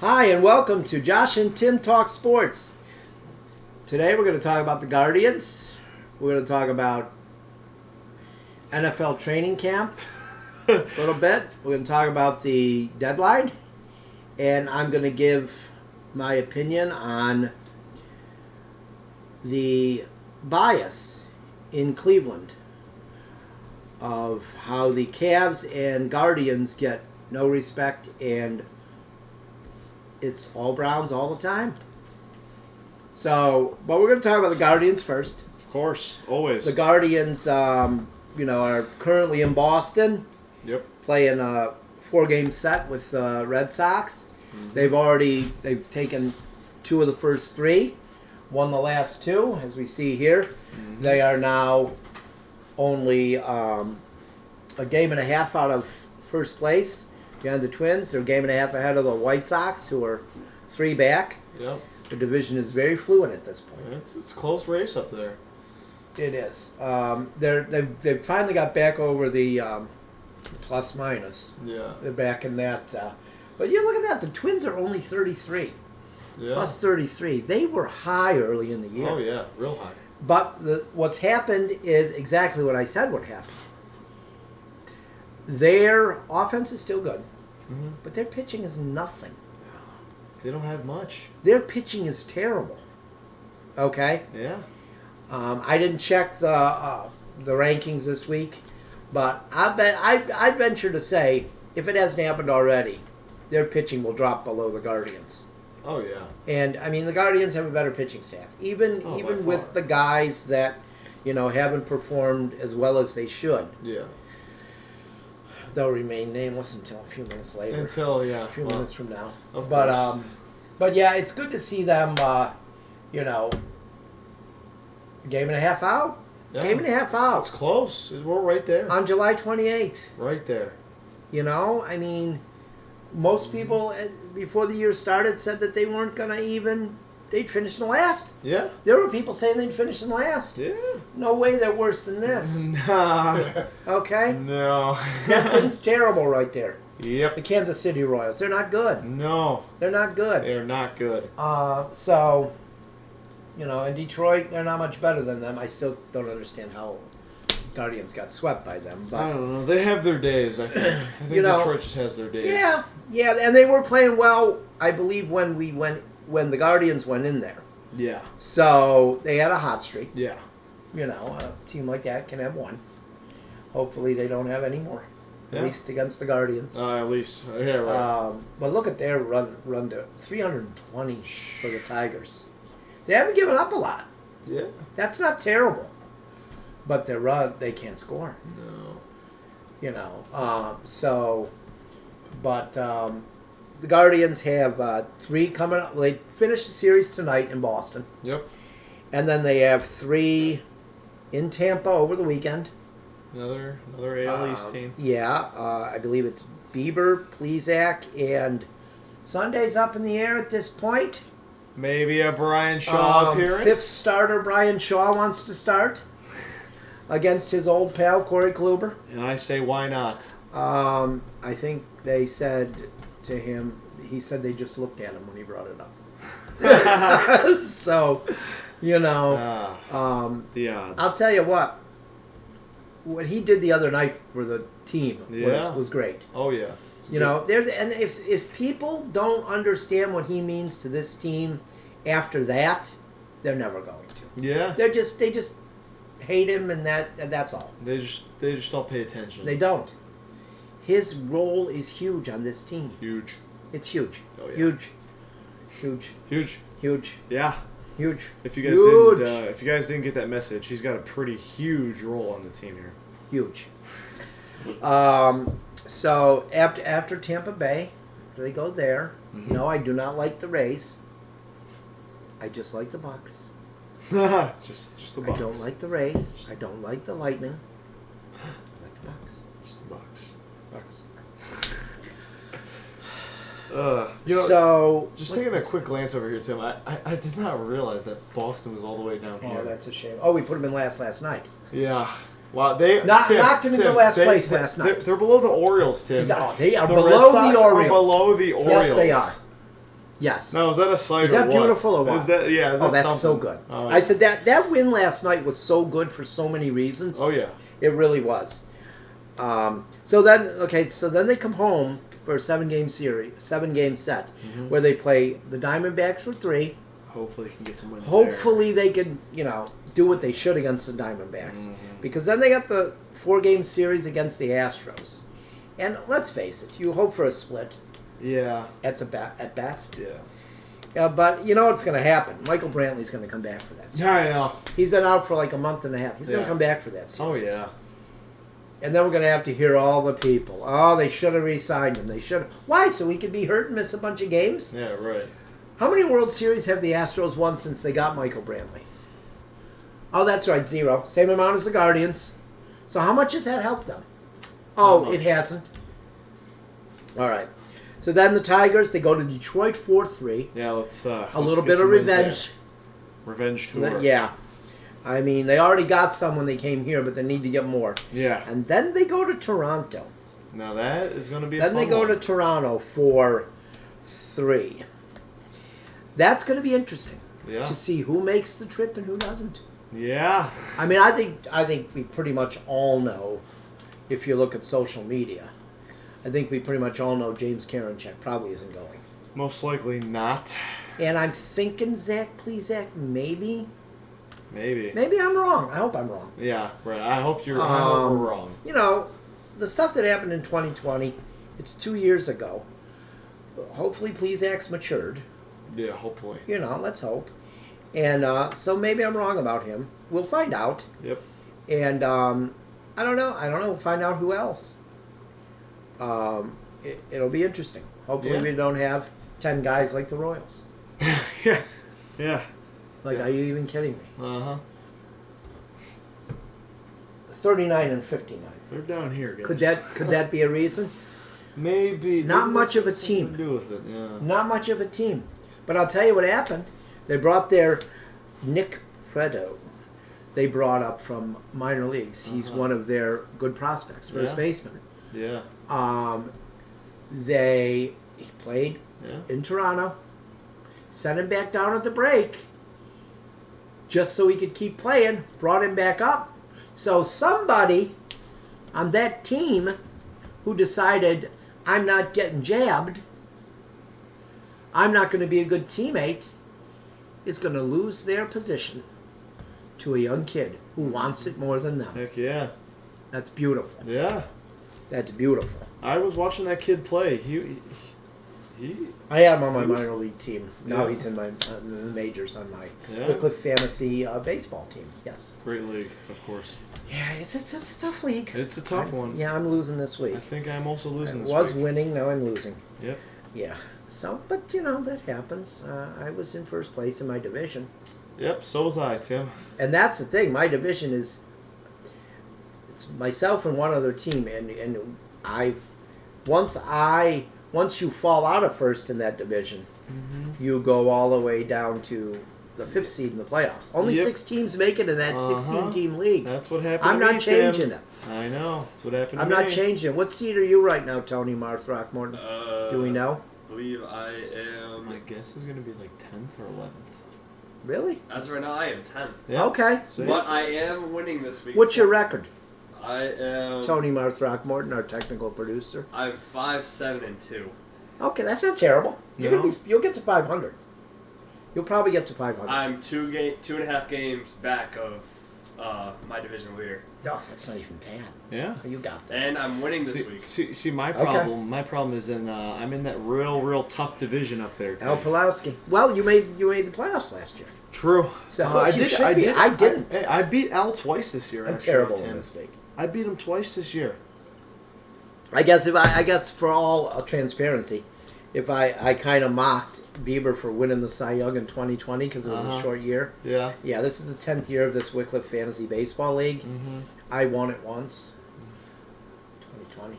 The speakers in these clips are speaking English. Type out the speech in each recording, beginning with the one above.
Hi, and welcome to Josh and Tim Talk Sports. Today we're going to talk about the Guardians. We're going to talk about NFL training camp a little bit. We're going to talk about the deadline. And I'm going to give my opinion on the bias in Cleveland of how the Cavs and Guardians get no respect, and it's all Browns all the time. So, but we're going to talk about the Guardians first. Of course, always. The Guardians, are currently in Boston. Yep. Playing a 4-game set with the Red Sox. Mm-hmm. They've taken 2 of the first 3, won the last 2, as we see here. Mm-hmm. They are now only a game and a half out of first place behind the Twins. They're a game and a half ahead of the White Sox, who are 3 back. Yep. The division is very fluid at this point. It's a close race up there. It is. They finally got back over the plus minus. Yeah. They're back in that. But you look at that. The Twins are only 33. Yeah. Plus 33. They were high early in the year. Oh yeah, real high. But what's happened is exactly what I said would happen. Their offense is still good, but their pitching is nothing. They don't have much. Their pitching is terrible. Okay? Yeah. I didn't check the rankings this week, but I'd venture to say, if it hasn't happened already, their pitching will drop below the Guardians. Oh yeah. And I mean, the Guardians have a better pitching staff, even by with far. the guys that haven't performed as well as they should. Yeah. They'll remain nameless until a few minutes later. A few minutes from now. Of but course. but yeah, it's good to see them. Game and a half out. Yeah. Game and a half It's out close. We're right there. on July 28th. Right there. I mean, most people before the year started said that they weren't gonna they'd finish in last. Yeah. There were people saying they'd finish in last. Yeah. No way they're worse than this. Nah. Okay? No. That thing's terrible right there. Yep. The Kansas City Royals, they're not good. No. They're not good. They're not good. In Detroit, they're not much better than them. I still don't understand how Guardians got swept by them. But I don't know. They have their days, I think. I think Detroit just has their days. Yeah, and they were playing well, I believe, when the Guardians went in there. Yeah. So they had a hot streak. Yeah. A team like that can have one. Hopefully they don't have any more. At Yeah. least against the Guardians. At least. Yeah, right. But look at their run to 320 for the Tigers. They haven't given up a lot. Yeah. That's not terrible. But their run, they can't score. No. The Guardians have 3 coming up. They finish the series tonight in Boston. Yep. And then they have 3 in Tampa over the weekend. Another AL East team. Yeah, I believe it's Bieber, Plesac, and Sunday's up in the air at this point. Maybe a Brian Shaw appearance. 5th starter Brian Shaw wants to start against his old pal Corey Kluber. And I say, why not? I think they said to him, he said they just looked at him when he brought it up. So, The odds. I'll tell you what he did the other night for the team was great. Oh yeah. If people don't understand what he means to this team after that, they're never going to. Yeah. They just hate him, and that's all. They just don't pay attention. They don't. His role is huge on this team. Huge. It's huge. Oh, yeah. Huge. Yeah. Huge. If you guys didn't get that message, he's got a pretty huge role on the team here. Huge. So after Tampa Bay, they go there. Mm-hmm. No, I do not like the Rays. I just like the Bucks. just the Bucks. I don't like the Rays. I don't like the Lightning. I like the Bucks. Just the Bucks. Just taking a quick glance over here, Tim, I did not realize that Boston was all the way down here. Oh, that's a shame. Oh, we put them in last night. Yeah. Wow, they knocked him into last place last night. They're below the Orioles, Tim. They are the below Red Sox the Orioles. Are below the Orioles. Yes, they are. Yes. Now, is that a sight Is or that what? beautiful or what? Is that, yeah, is Oh, that that's so something? good. Oh, I said that win last night was so good for so many reasons. Oh, yeah. It really was. So then they come home for a 7-game series, 7-game set, where they play the Diamondbacks for 3. Hopefully, he can get some wins Hopefully they can, do what they should against the Diamondbacks. Because then they got the 4-game series against the Astros. And let's face it, you hope for a split there. at best. Yeah. Yeah, but you know what's going to happen. Michael Brantley's going to come back for that series. Yeah, I know. He's been out for like a month and a half. He's going to Yeah. come back for that series. Oh, yeah. And then we're going to have to hear all the people. Oh, they should have re-signed him. They should have. Why? So he could be hurt and miss a bunch of games? Yeah, right. How many World Series have the Astros won since they got Michael Brantley? Oh, that's right, 0. Same amount as the Guardians. So how much has that helped them? Oh, much. it hasn't. All right. So then the Tigers, they go to Detroit 4-3. Yeah, let's A let's little get bit of some wins there. revenge. Revenge tour. Yeah. I mean, they already got some when they came here, but they need to get more. Yeah. And then they go to Toronto. Now that is going to be a Then fun they go one. to Toronto for 3. That's going to be interesting Yeah. to see who makes the trip and who doesn't. Yeah. I mean, I think we pretty much all know, if you look at social media, I think we pretty much all know James Karinchak probably isn't going. Most likely not. And I'm thinking Zach Plesac, maybe. Maybe. Maybe I'm wrong. I hope I'm wrong. Yeah, right. I hope you're I hope we're wrong. You know, the stuff that happened in 2020, it's 2 years ago. Hopefully Plesac's matured. Yeah, hopefully. You know, let's hope. And so maybe I'm wrong about him. We'll find out. Yep. And I don't know. We'll find out who else. It'll be interesting. Hopefully Yeah. we don't have 10 guys like the Royals. Yeah. Yeah. Like, Yeah. are you even kidding me? Uh-huh. 39 and 59. They're down here, guys. Could that be a reason? Maybe. Not maybe much that's of a got something team. to do with it, yeah. Not much of a team. But I'll tell you what happened. They brought their Nick Preto. They brought up from minor leagues. He's one of their good prospects, first Yeah. baseman. Yeah. He played Yeah. in Toronto, sent him back down at the break, just so he could keep playing, brought him back up. So somebody on that team who decided, I'm not getting jabbed, I'm not going to be a good teammate, is going to lose their position to a young kid who wants it more than them. Heck yeah. That's beautiful. Yeah. That's beautiful. I was watching that kid play. He I had him on my He was- minor league team. Now Yeah. he's in the majors on my Yeah. Wycliffe Fantasy baseball team. Yes. great league, of course. Yeah, it's a tough league. It's a tough one. Yeah, I'm losing this I week. think I'm also I losing this was week. winning, now I'm losing. Yep. Yeah. So, but that happens. I was in first place in my division, Yep, so was I, Tim. and that's the thing. My division is it's myself and one other team, and once you fall out of first in that division, you go all the way down to the 5th seed in the playoffs. Only Yep. 6 teams make it in that 16-team league. That's what happened I'm to not me, Tim. changing it. I know. That's what happened I'm to not me. changing it. What seed are you right now, Tony Throckmorton? Do we know? Believe I am. My guess is going to be like 10th or 11th. Really? As of right now, I am 10th. Yeah. Okay. So, But I am winning this week. What's your record? I am. Tony Throckmorton, our technical producer. I'm 5-7-2. Okay, that's not terrible. No. You'll get to 500. You'll probably get to 500. I'm 2.5 games back of my division leader, No, that's not even bad. Yeah. You got this. and I'm winning this week. See, my Okay. problem. My problem is I'm in that real tough division up there. Al Tim. Pulowski. Well, you made the playoffs last year. True. So I you did. should I be. did. I didn't. I beat Al twice this year. I'm actually, terrible Tim. in this league. I beat him twice this year. I guess for all transparency, if I kind of mocked Bieber for winning the Cy Young in 2020 because it was a short year. Yeah. Yeah, this is the 10th year of this Wycliffe Fantasy Baseball League. Mm-hmm. I won it once. 2020.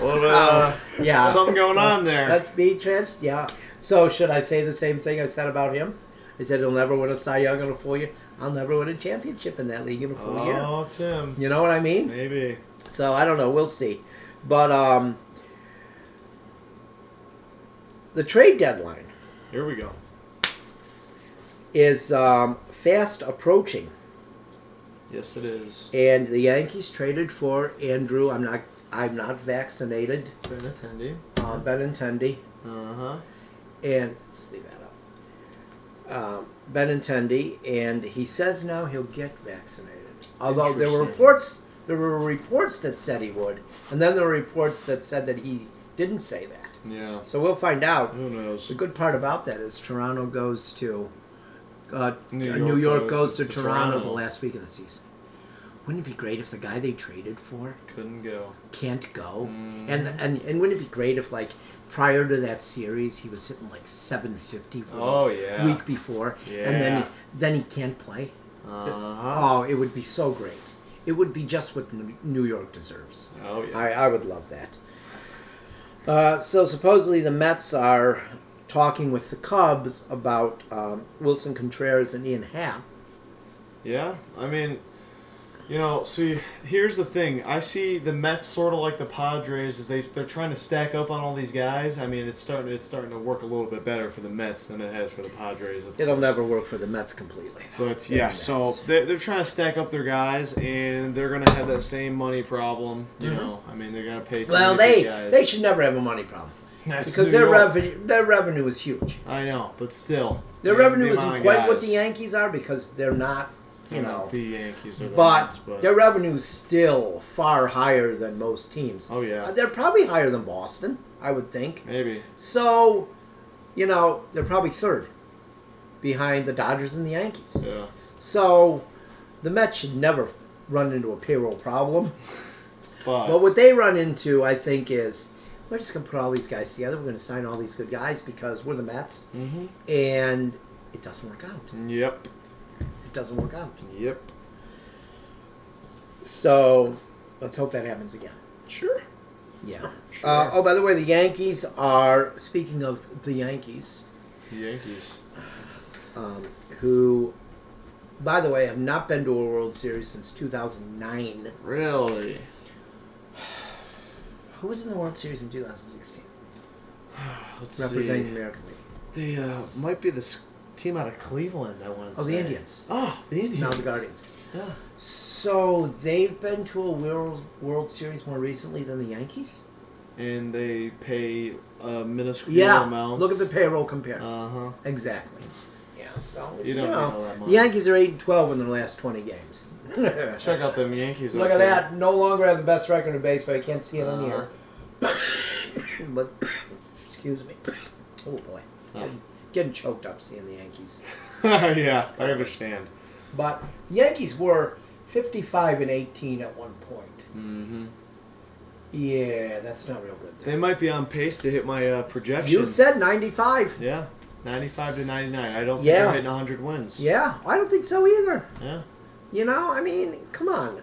A little bit, Yeah. something going So, on there. Let's be trans. Yeah. So should I say the same thing I said about him? I said he'll never win a Cy Young in a full year. I'll never win a championship in that league in a full year. Oh, Tim. You know what I mean? Maybe. So I don't know. We'll see. But the trade deadline Here we go. is fast approaching, Yes, it is. and the Yankees traded for Andrew. I'm not vaccinated. Benintendi. Benintendi, Uh-huh. and let's leave that up. Benintendi, and he says now he'll get vaccinated. Although there were Interesting. reports that said he would, and then there were reports that said that he didn't say that. Yeah. So we'll find out. Who knows? The good part about that is Toronto goes to New New York York goes to Toronto the Toronto. last week of the season. Wouldn't it be great if the guy they traded for Couldn't go. can't go? Mhm. And wouldn't it be great if, like, prior to that series he was hitting like 750 for Oh, the yeah. week before, and Yeah. then he can't play? Uh-huh. Oh, it would be so great. It would be just what New York deserves. Oh, yeah. I would love that. So supposedly the Mets are talking with the Cubs about Wilson Contreras and Ian Happ. Yeah, I mean, see, here's the thing. I see the Mets sort of like the Padres, is they're trying to stack up on all these guys. I mean, it's starting to work a little bit better for the Mets than it has for the Padres. Of It'll course. never work for the Mets completely. But They're yeah, the so Mets. they're trying to stack up their guys, and they're gonna have that same money problem. You Mhm. know, I mean, they're gonna pay. Too Well, many big guys. they should never have a money problem That's because New their York. revenue is huge. I know, but still, Their the revenue amount isn't of quite what guys. the Yankees are because they're not, They're not the Yankees are the but Mets, but their revenue is still far higher than most teams. oh yeah, They're probably higher than Boston, I would think. maybe. So, they're probably third behind the Dodgers and the Yankees. Yeah. So, the Mets should never run into a payroll problem. But What they run into, I think, is we're just going to put all these guys together. We're going to sign all these good guys because we're the Mets. Mhm. And it doesn't work out. Yep. It doesn't work out. Yep. So, let's hope that happens again. Sure. Yeah. Sure. By the way, the Yankees are, speaking of the Yankees, The Yankees. who, by the way, have not been to a World Series since 2009. Really? Who was in the World Series in 2016? Let's Representing the see. American League. They might be the team out of Cleveland, I want to Oh, say. the Indians. Oh, the Indians. Now the Guardians. Yeah. So they've been to a World Series more recently than the Yankees? And they pay a minuscule Yeah. amount. Look at the payroll compare. Uh-huh. Exactly. Yeah, so You don't need all that money. the Yankees are 8-12 in their last 20 games. Check out them Yankees. Look up at there. that. No longer have the best record in baseball. I can't see it on here. But, excuse me. Oh, boy. Oh. Getting choked up seeing the Yankees. Yeah, I understand. But the Yankees were 55-18 at one point. Mm-hmm. Yeah, that's not real good. They might be on pace to hit my projection. You said 95. Yeah, 95 to 99. I don't think Yeah. they're hitting 100 wins. Yeah, I don't think so either. Yeah. I mean, come on.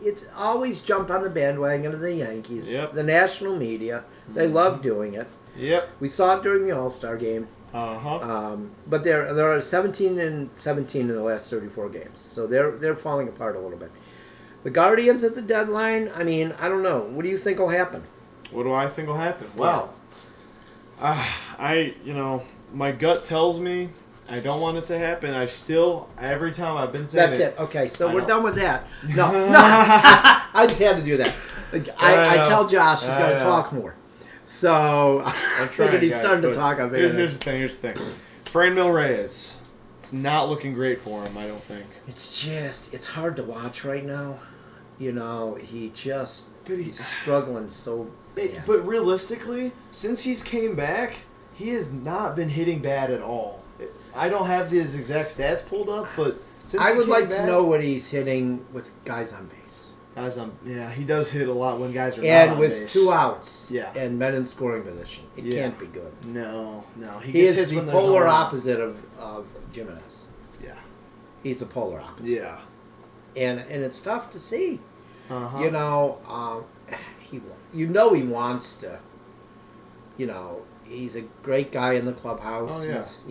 It's always jump on the bandwagon of the Yankees. Yep. The national media, they love doing it. Yep. We saw it during the All-Star game. Uh-huh. But there are 17-17 in the last 34 games, so they're falling apart a little bit. The Guardians at the deadline. I mean, I don't know. What do you think will happen? What do I think will happen? Well, my gut tells me I don't want it to happen. Every time I've been saying That's it. Okay, so I we're know. done with that. No. I just had to do that. I know. tell Josh he's I got to know. talk more. So I I'm figured trying, he's guys, starting to but talk. I Here's the thing. Franmil Reyes. It's not looking great for him, I don't think. It's hard to watch right now. He's But struggling so bad. But realistically, since he's came back, he has not been hitting bad at all. I don't have his exact stats pulled up, but since I he would came like back, to know what he's hitting with guys on base. he does hit a lot when guys are not And on with base. 2 outs Yeah. and men in scoring position. It Yeah. can't be good. No. He He gets is hits the when there's no polar run. opposite of Jimenez. Yeah. He's the polar opposite. Yeah. And it's tough to see. Uh-huh. He wants to. He's a great guy in the clubhouse. Oh, yeah. He's,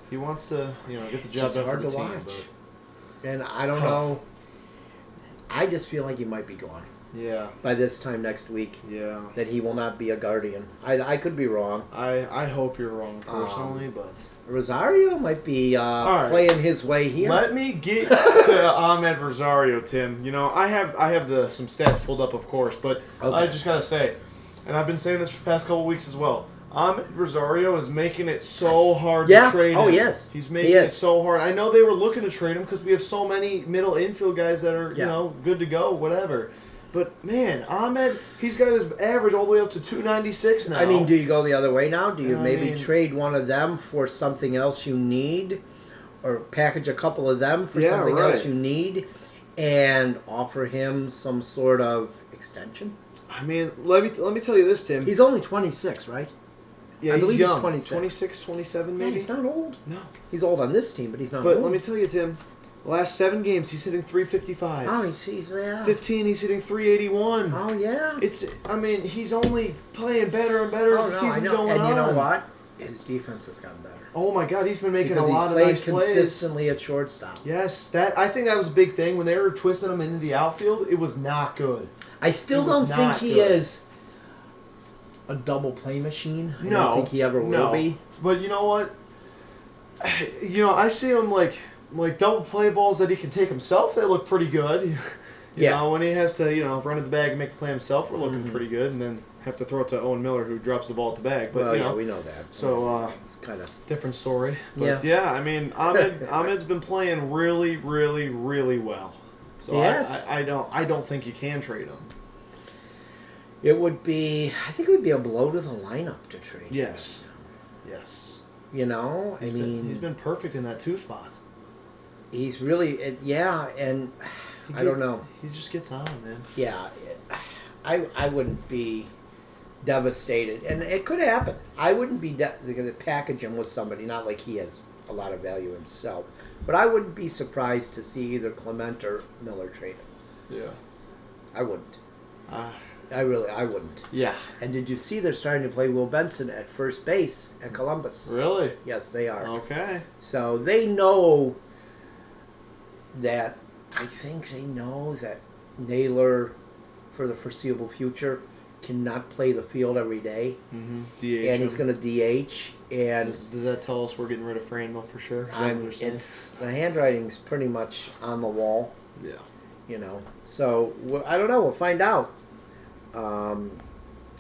He wants to, get the it's job just done for hard the to team. watch. But And I It's don't tough. know. I just feel like he might be gone. Yeah. by this time next week Yeah. that he will not be a Guardian. I could be wrong. I hope you're wrong personally, but Rosario might be right. playing his way here. let me get to Ahmed Rosario, Tim. You know, I have some stats pulled up, of course, but Okay. I just gotta say, and I've been saying this for the past couple weeks as well. Ahmed Rosario is making it so hard Yeah. to trade him. Oh, yes. He's He making it is. so hard. I know they were looking to trade him because we have so many middle infield guys that are, Yeah. you know, good to go, whatever. But, man, Ahmed, he's got his average all the way up to 296 now. I mean, do you go the other way now? Do you I maybe mean- trade one of them for something else you need? Or package a couple of them for Yeah, something right. else you need? And offer him some sort of extension? I mean, let me tell you this, Tim. He's only 26, right? yeah, I he's believe he's young. 26. 26, 27 Yeah, maybe? he's not old. No. He's old on this team, but he's not But old. let me tell you, Tim, the last 7 games, he's hitting 355. Oh, he's there. 15, he's hitting 381. Oh, yeah. I mean, he's only playing better and better as the I season's know. going And on. you know what? His defense has gotten better. Oh my God, he's been making Because a lot he's of played nice plays. consistently at shortstop. Yes, I think that was a big thing when they were twisting him into the outfield. It was not good. I still He was don't think not he good. is a double play machine. I No, don't think he ever will no. be. But you know what? You know, I see him like double play balls that he can take himself. They look pretty good. You Yeah. know, when he has to, you know, run to the bag and make the play himself, we're looking Mhm. pretty good. And then have to throw it to Owen Miller, who drops the ball at the bag. But Well, you yeah, know, we know that. so It's kind of different story. But yeah, I mean, Ahmed's been playing really, really, really well. So Yes. I don't think you can trade him. it would be. I think it would be a blow to the lineup to trade. him. Yes. Yes. You know, He's been perfect in that 2 spot. he's really yeah, and I don't know. He just gets on, man. Yeah, I wouldn't be devastated, and it could happen. I wouldn't be because to package him with somebody, not like he has a lot of value himself, but I wouldn't be surprised to see either Clement or Miller trade him. Yeah. I wouldn't. I wouldn't. Yeah. And did you see they're starting to play Will Benson at first base at Columbus? Really? Yes, they are. Okay. So they know that. I think they know that Naylor, for the foreseeable future, cannot play the field every day, Mm-hmm. DH. and he's going to DH. And Does that tell us we're getting rid of Franmil for sure? Is that what they're saying? it's the handwriting's pretty much on the wall, Yeah. you know. So I don't know. We'll find out.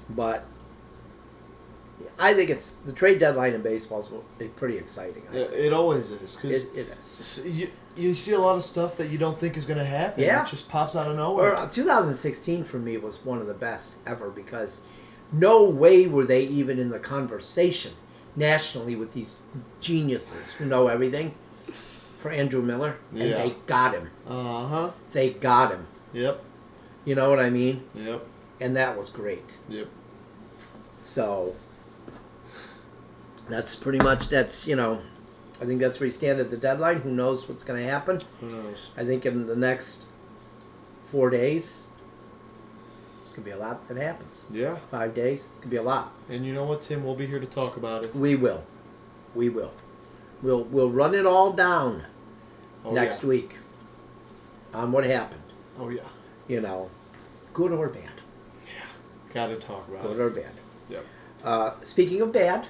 But I think it's the trade deadline in baseball is pretty exciting. I think. It always is because It is. you see a lot of stuff that you don't think is going to happen. Yeah. It just pops out of nowhere. Or 2016 for me was one of the best ever because no way were they even in the conversation nationally with these geniuses who know everything for Andrew Miller, and Yeah. they got him. Uh-huh. They got him. Yep. You know what I mean? Yep. And that was great. Yep. So that's pretty much I think that's where we stand at the deadline. Who knows what's going to happen? Who knows? I think in the next 4 days, it's going to be a lot that happens. Yeah. 5 days, it's going to be a lot. And you know what, Tim? We'll be here to talk about it. We will. We'll run it all down next week on what happened. Oh, yeah. You know, good or bad. Got to talk about Good it. or bad. Yep. Speaking of bad,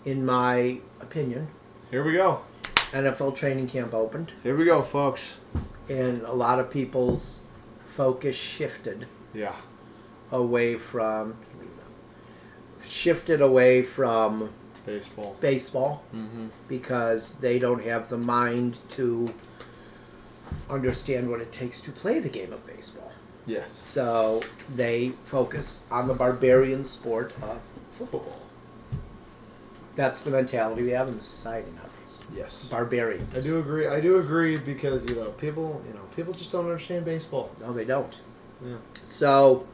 in my opinion, Here we go. NFL training camp opened, Here we go, folks. and a lot of people's focus shifted Yeah. away from Baseball. baseball Mm-hmm. because they don't have the mind to understand what it takes to play the game of baseball. Yes. So they focus on the barbarian sport of football. That's the mentality we have in society nowadays. Yes. Barbarians. I do agree because people just don't understand baseball. No, they don't. Yeah. So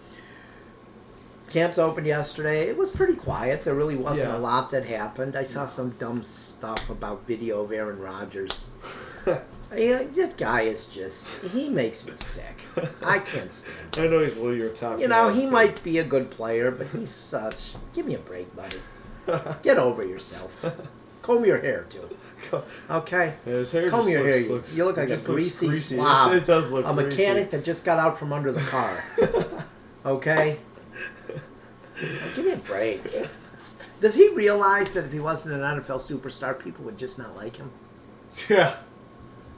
camps opened yesterday. It was pretty quiet. There really wasn't Yeah. a lot that happened. I saw some dumb stuff about video of Aaron Rodgers. That guy is he makes me sick. I can't stand him. I know he's one of your top. He guys, might be a good player, but give me a break, buddy. Get over yourself. comb your hair too. Okay. Yeah, his hair Comb just your hair. looks, You look it like a just looks greasy slob. It does look A greasy. mechanic that just got out from under the car. Okay? Give me a break. Does he realize that if he wasn't an NFL superstar, people would just not like him? Yeah.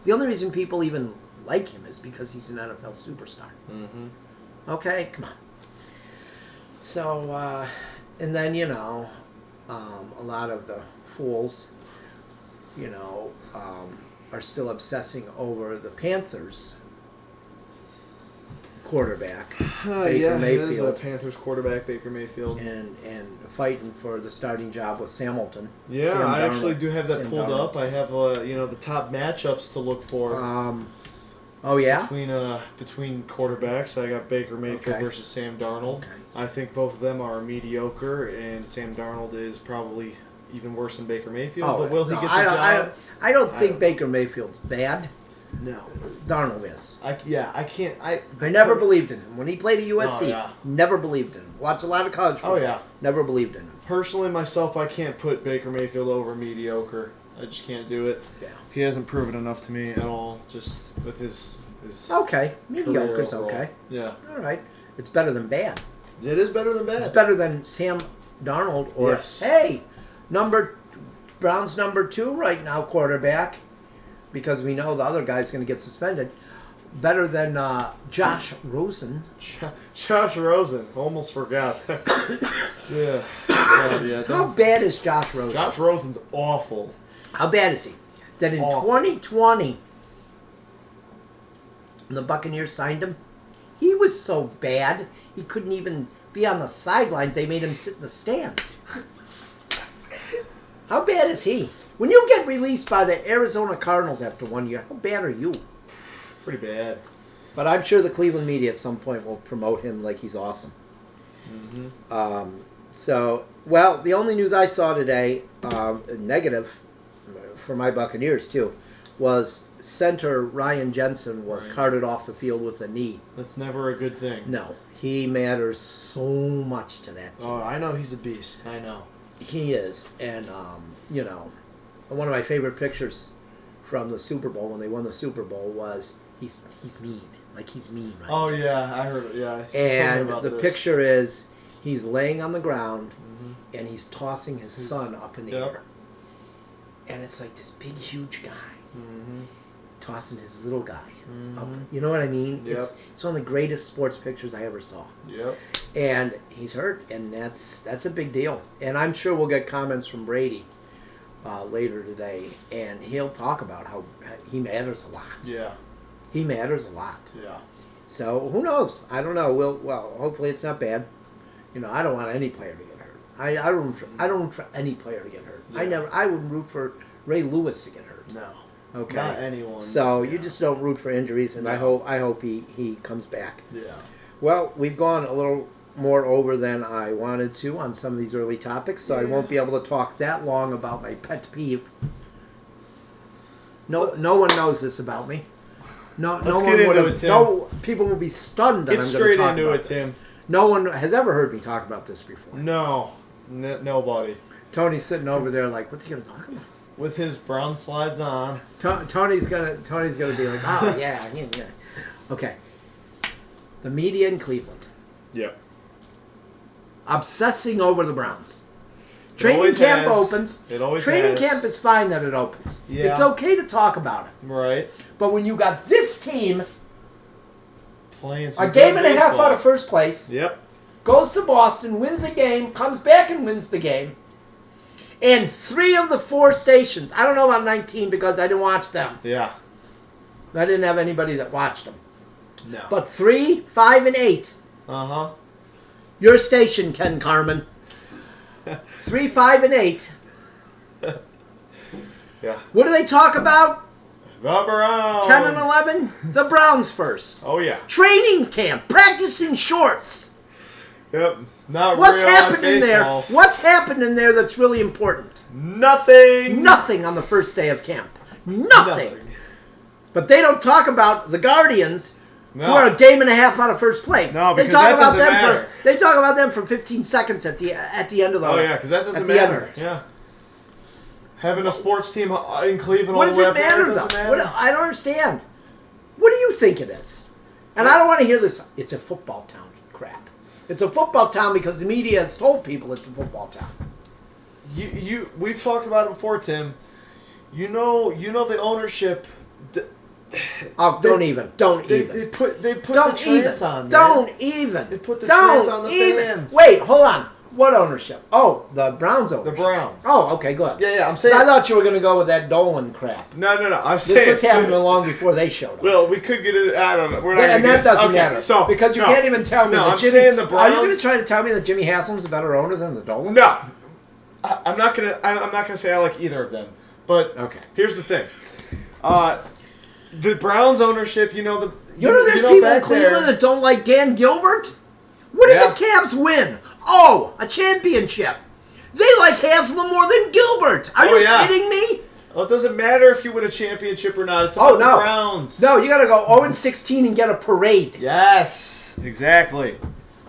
The only reason people even like him is because he's an NFL superstar. Mm-hmm. Okay? Come on. So, and then, a lot of the fools, are still obsessing over the Panthers quarterback, Baker That is a Mayfield, Panthers quarterback, Baker Mayfield. and fighting for the starting job with Hamilton. Yeah, Sam I actually Darnold. do have that Sam pulled Darnold. up. I have the top matchups to look for Oh yeah. between quarterbacks. I got Baker Mayfield Okay. versus Sam Darnold. Okay. I think both of them are mediocre, and Sam Darnold is probably even worse than Baker Mayfield. but will he get the job? I don't think don't- Baker Mayfield's bad. No. Darnold is. I can't. I never believed in him when he played at USC. Oh, yeah. Never believed in him. Watched a lot of college football. Oh yeah. Never believed in him. Personally, myself, I can't put Baker Mayfield over mediocre. I just can't do it. Yeah. He hasn't proven enough to me at all. Just with his Okay, career mediocre's overall. okay. Yeah. All right, it's better than bad. It is better than bad. It's better than Sam Darnold or Yes. hey, Brown's number 2 right now quarterback, because we know the other guy's going to get suspended. Better than Josh Rosen. Josh Rosen. Almost forgot. yeah. How bad is Josh Rosen? Josh Rosen's awful. How bad is he? That in Awful. 2020, the Buccaneers signed him. He was so bad, he couldn't even be on the sidelines. They made him sit in the stands. How bad is he? When you get released by the Arizona Cardinals after 1 year, how bad are you? Pretty bad. But I'm sure the Cleveland media at some point will promote him like he's awesome. Mm-hmm. The only news I saw today, negative for my Buccaneers too, was center Ryan Jensen was Right. carted off the field with a knee. That's never a good thing. No, he matters so much to that team. Oh, I know he's a beast. I know. He is, and one of my favorite pictures from the Super Bowl when they won the Super Bowl was he's mean, like he's mean. Right? Oh yeah, I heard it. Yeah. Told me And about the this. picture is he's laying on the ground Mhm. and he's tossing his son up in the Yep. air, and it's like this big, huge guy Mhm. tossing his little guy up. Mhm. You know what I mean? Yep. It's one of the greatest sports pictures I ever saw. Yep. And he's hurt, and that's a big deal. And I'm sure we'll get comments from Brady later today, and he'll talk about how he matters a lot. Yeah. He matters a lot. Yeah. So who knows? I don't know. Hopefully it's not bad. I don't want any player to get hurt. I don't root for any player to get hurt. Yeah. I wouldn't root for Ray Lewis to get hurt. No. Okay. Not anyone. So Yeah. you just don't root for injuries, and I No. hope he comes back. Yeah. Well, we've gone a little more over than I wanted to on some of these early topics, so I won't be able to talk that long about my pet peeve. No one knows this about me. No Let's one get into would it, Tim. No people will be stunned that Get I'm going straight to talk into about it, this. Tim. No one has ever heard me talk about this before. No. Nobody. Tony's sitting over there like, what's he going to talk about? With his brown slides on. Tony's gonna be like, oh yeah. Okay. The media in Cleveland Yep. obsessing over the Browns. It Training always camp has. opens. It always Training has. camp is fine that it opens. Yeah. It's okay to talk about it. Right. But when you got this team, Playing some a game good and a half baseball. out of first place, Yep. goes to Boston, wins a game, comes back and wins the game. And 3 of the 4 stations, I don't know about 19 because I didn't watch them. Yeah. I didn't have anybody that watched them. No. But 3, 5, and 8, Uh-huh. your station, Ken Carmen. 3, 5, and 8. Yeah. What do they talk about? The Browns. 10 and 11? The Browns first. Oh, yeah. Training camp, practice in shorts. Yep. Not What's real happening there? baseball. What's happening there that's really important? Nothing. Nothing on the first day of camp. Nothing. But they don't talk about the Guardians, No. who are a game and a half out of first place. No, they because talk that about doesn't them matter. They talk about them for 15 seconds at the end of the. Oh, yeah, because that doesn't at the end matter. of it. Yeah. Having a sports team in Cleveland. What all does the way it up there, matter, doesn't though? matter. What, I don't understand. What do you think it is? And I don't want to hear this. It's a football town crap. It's a football town because the media has told people it's a football town. We've talked about it before, Tim. You know the ownership. Oh, don't even. They put the Don't even. trance on. Man. Don't even. They put the Don't trance on the even. fans. Wait, hold on. What ownership? Oh, the Browns ownership. The Browns. Oh, okay, good. Yeah. I'm saying. I thought you were going to go with that Dolan crap. No. I'm This saying. was happening long before they showed up. Well, we could get it. I don't know. We're not. And gonna that get- doesn't okay, matter. So because you no. can't even tell me No, that I'm Jimmy. saying the Are you going Browns- to try to tell me that Jimmy Haslam's a better owner than the Dolans? No, I'm not gonna. I'm not gonna say I like either of them. But Okay. here's the thing. The Browns ownership. You know There's people in back Cleveland there- that don't like Dan Gilbert? What did Yeah. the Cavs win? Oh, a championship. They like Haslam more than Gilbert. Are Oh, you yeah. kidding me? Well, it doesn't matter if you win a championship or not. It's Oh, about no. the Browns. No, you got to go 0-16 and get a parade. Yes. Exactly.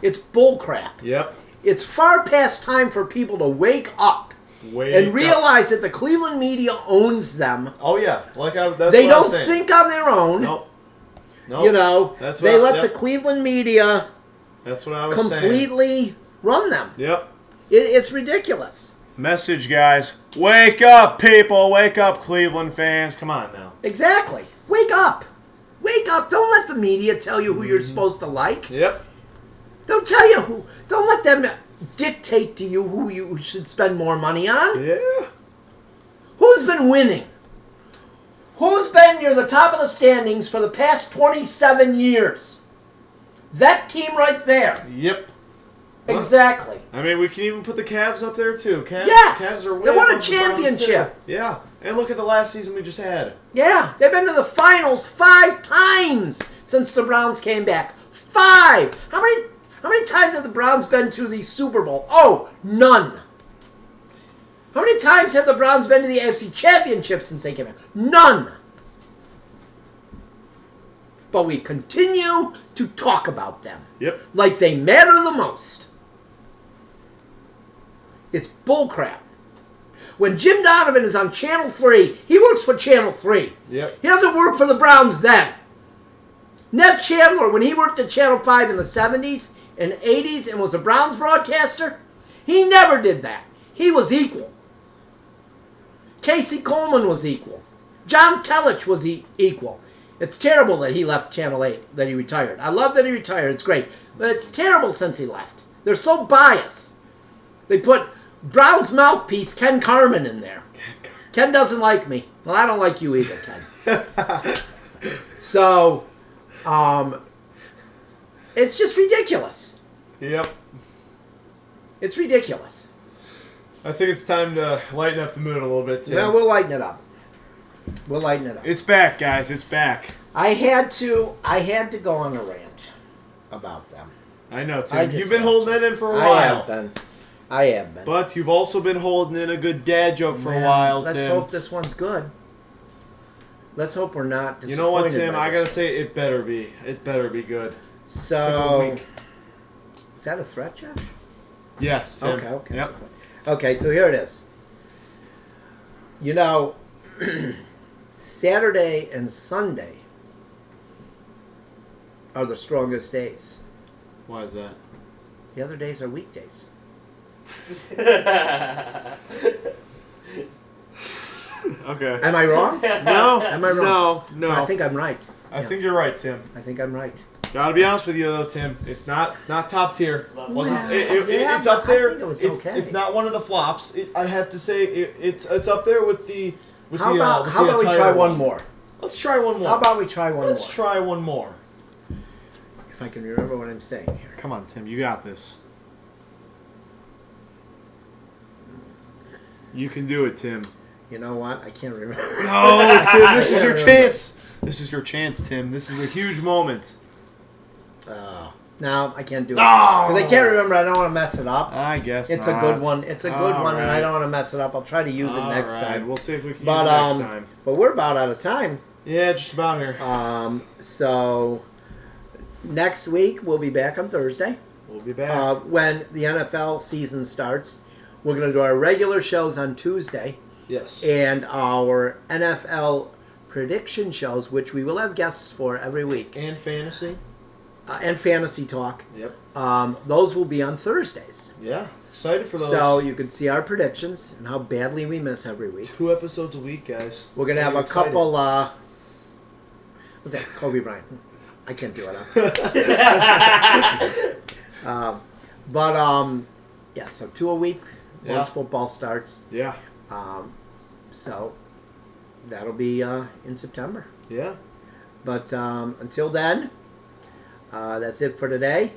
It's bullcrap. Yep. It's far past time for people to wake up and realize that the Cleveland media owns them. Oh yeah. That's They what I was don't saying. think on their own. Nope. You know, That's they what- let yep. the Cleveland media That's what I was saying. completely run them. Yep. It's ridiculous. Message, guys. Wake up, people. Wake up, Cleveland fans. Come on now. Exactly. Wake up. Wake up. Don't let the media tell you who Mm-hmm. you're supposed to like. Yep. Don't tell you who. Don't let them dictate to you who you should spend more money on. Yeah. Who's been winning? Who's been near the top of the standings for the past 27 years? That team right there. Yep. Exactly. I mean, we can even put the Cavs up there too. Yes! Cavs are way They won a above the Browns, championship. too. Yeah. And look at the last season we just had. Yeah, they've been to the finals 5 times since the Browns came back. 5. How many times have the Browns been to the Super Bowl? Oh, none. How many times have the Browns been to the AFC Championship since they came back? None. But we continue to talk about them Yep. like they matter the most. It's bullcrap. When Jim Donovan is on Channel 3, he works for Channel 3. Yep. He doesn't work for the Browns then. Ned Chandler, when he worked at Channel 5 in the 70s and 80s and was a Browns broadcaster, he never did that. He was equal. Casey Coleman was equal. John Telich was equal. It's terrible that he left Channel 8, that he retired. I love that he retired. It's great. But it's terrible since he left. They're so biased. They put Brown's mouthpiece, Ken Carman, in there. Ken doesn't like me. Well, I don't like you either, Ken. So, it's just ridiculous. Yep. It's ridiculous. I think it's time to lighten up the mood a little bit, Tim. Yeah, we'll lighten it up. We'll lighten it up. It's back, guys. It's back. I had to go on a rant about them. I know, I Tim. just You've been have holding to. it in for a while. I have been. But you've also been holding in a good dad joke for a Man, while, let's Tim. hope this one's good. Let's hope we're not disappointed. You know what, Tim? by I this gotta one. say, it better be. It better be good. So, Took a week. is that a threat, Josh? Yes, Tim. Okay. Yep. it's a threat. Okay, so here it is. You know, Saturday and Sunday are the strongest days. Why is that? The other days are weekdays. Okay. Am I wrong? No. Am I wrong? No. I think I'm right. I Yeah. think you're right, Tim. I think I'm right. Gotta be honest with you though, Tim. It's not top tier. It's not- Wasn't Well, it's yeah, up but I there. think it was it's okay. it's not one of the flops. I have to say it's up there with the How about with how the about we entire try one more? Let's try one more. How about we try one Let's more? try one more. If I can remember what I'm saying here. Come on, Tim. You got this. You can do it, Tim. You know what? I can't remember. No, Tim. This is your Yeah, chance. This is your chance, Tim. This is a huge moment. No, I can't do it. Oh! Because I can't remember. I don't want to mess it up. I guess It's not. a good one. It's a good All one, and I right. don't want to mess it up. I'll try to use it All next right. time. We'll see if we can But use it next time. but we're about out of time. Yeah, just about here. So next week we'll be back on Thursday We'll be back. when the NFL season starts. We're going to do our regular shows on Tuesday, Yes. and our NFL prediction shows, which we will have guests for every week, And fantasy. and fantasy talk. Yep. Those will be on Thursdays. Yeah. Excited for those. So you can see our predictions and how badly we miss every week. 2 episodes a week, guys. We're going to have I'm a excited. couple, what's that, Kobe Bryant. I can't do it. Yeah, so 2 a week Yeah. once football starts. Yeah. So that'll be in September. Yeah. But until then, that's it for today.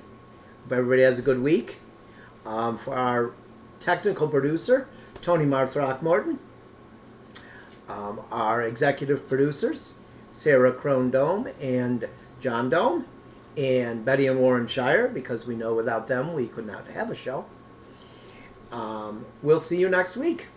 Hope everybody has a good week. For our technical producer, Tony Marthrockmorton. Our executive producers, Sarah Crone Dome and John Dome. And Betty and Warren Shire, because we know without them we could not have a show. We'll see you next week.